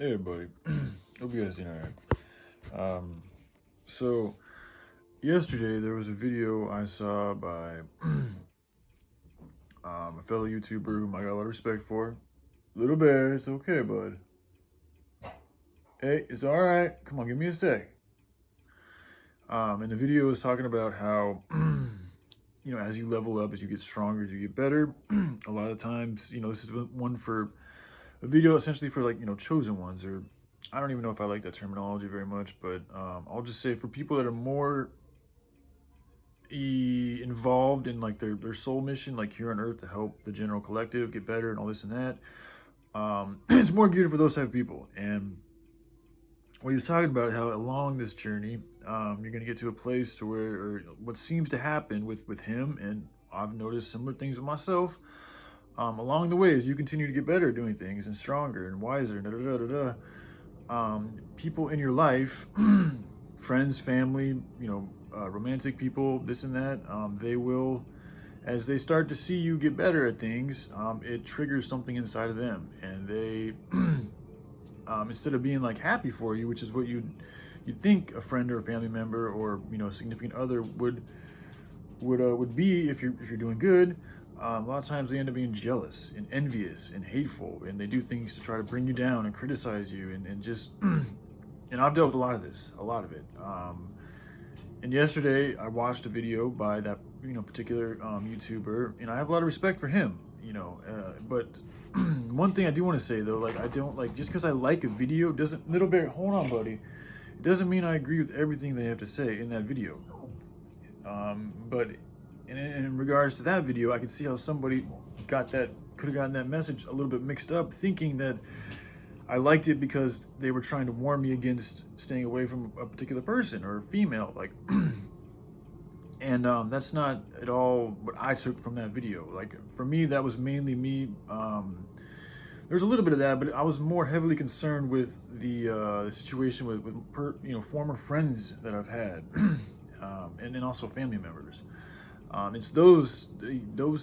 Hey everybody, hope you guys doing alright. So yesterday there was a video I saw by a fellow YouTuber whom I got a lot of respect for. Little Bear, it's okay, bud. Hey, it's alright. Come on, give me a sec. And the video was talking about how, as you level up, as you get stronger, as you get better, a lot of times, this is one for a video essentially for chosen ones, or I don't even know if I like that terminology very much, but I'll just say for people that are more involved in like their soul mission, like here on earth, to help the general collective get better and all this and that. It's more geared for those type of people. And what he was talking about, how along this journey, you're gonna get to a place to where, or what seems to happen with him, and I've noticed similar things with myself. Along the way, as you continue to get better at doing things and stronger and wiser, people in your life, friends, family, romantic people, this and that, they will, as they start to see you get better at things, it triggers something inside of them, and they, instead of being like happy for you, which is what you'd think a friend or a family member or a significant other would be if you're doing good. A lot of times they end up being jealous and envious and hateful, and they do things to try to bring you down and criticize you and just, and I've dealt with a lot of it. And yesterday I watched a video by that, particular YouTuber, and I have a lot of respect for him, but one thing I do want to say though, like, I don't like, just because I like a video doesn't, Little Bear, hold on buddy, it doesn't mean I agree with everything they have to say in that video. But in regards to that video, I could see how somebody could have gotten that message a little bit mixed up, thinking that I liked it because they were trying to warn me against staying away from a particular person or a female, like, and that's not at all what I took from that video. Like, for me, that was mainly me. There's a little bit of that, but I was more heavily concerned with the situation with former friends that I've had, and then also family members. It's those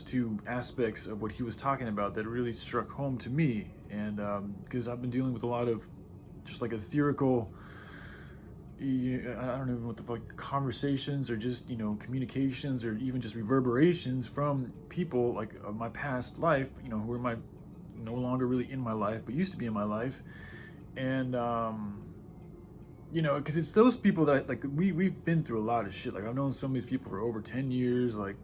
two aspects of what he was talking about that really struck home to me, and because I've been dealing with a lot of just like ethereal, I don't even know what the fuck, conversations, or just communications, or even just reverberations from people like of my past life, who are no longer really in my life but used to be in my life, and because it's those people that we've been through a lot of shit. Like, I've known some of these people for over 10 years. Like,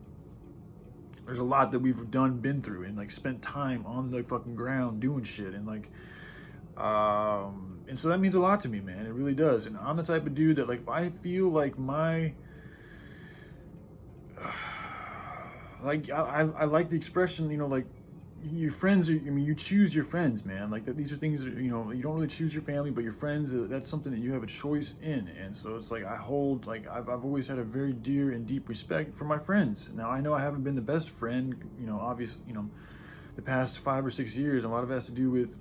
there's a lot that we've been through, and like spent time on the fucking ground doing shit, and like, and so that means a lot to me, man. It really does. And I'm the type of dude that, like, if I feel like I like the expression, like, your friends are, you choose your friends, man. Like, that, these are things that, you don't really choose your family, but your friends, that's something that you have a choice in. And so it's like, I've always had a very dear and deep respect for my friends. Now, I know I haven't been the best friend, obviously, the past 5 or 6 years. A lot of it has to do with,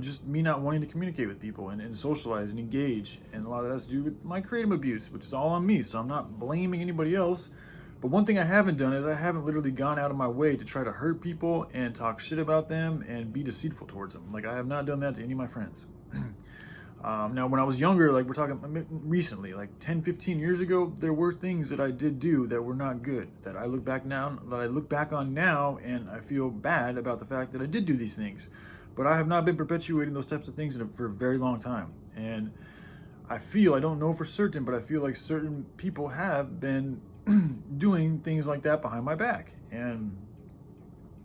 just me not wanting to communicate with people and socialize and engage. And a lot of that has to do with my creative abuse, which is all on me. So I'm not blaming anybody else. But one thing I haven't done is I haven't literally gone out of my way to try to hurt people and talk shit about them and be deceitful towards them. Like, I have not done that to any of my friends. Now, when I was younger, like, we're talking recently, like 10, 15 years ago, there were things that I did do that were not good, that I look back on now, and I feel bad about the fact that I did do these things. But I have not been perpetuating those types of things for a very long time. And I don't know for certain, but I feel like certain people have been doing things like that behind my back. And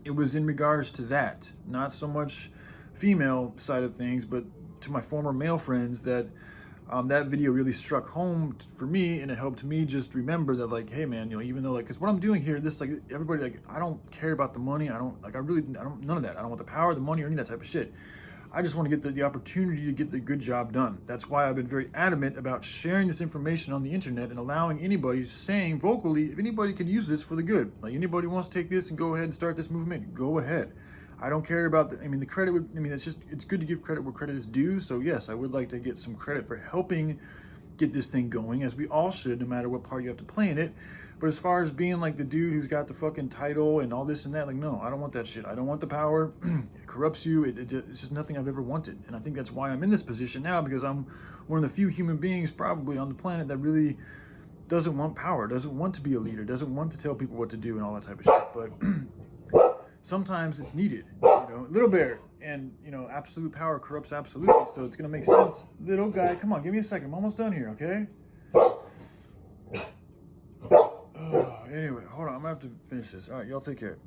it was in regards to that, not so much female side of things, but to my former male friends, that that video really struck home for me, and it helped me just remember that, like, hey man, even though, like, because what I'm doing here, this, like, everybody, like, I don't care about the money, I don't, none of that. I don't want the power, the money, or any of that type of shit. I just want to get the opportunity to get the good job done. That's why I've been very adamant about sharing this information on the internet and allowing anybody, saying vocally, if anybody can use this for the good, like, anybody wants to take this and go ahead and start this movement, go ahead. I don't care about the credit. It's good to give credit where credit is due. So yes, I would like to get some credit for helping get this thing going, as we all should, no matter what part you have to play in it. But as far as being like the dude who's got the fucking title and all this and that, like, no, I don't want that shit. I don't want the power. It corrupts you. It's just nothing I've ever wanted. And I think that's why I'm in this position now, because I'm one of the few human beings probably on the planet that really doesn't want power, doesn't want to be a leader, doesn't want to tell people what to do and all that type of shit. But sometimes it's needed, you know. Little Bear, and, you know, absolute power corrupts absolutely. So it's going to make sense. Little guy, come on, give me a second. I'm almost done here, okay? Anyway, hold on. I'm going to have to finish this. All right, y'all take care.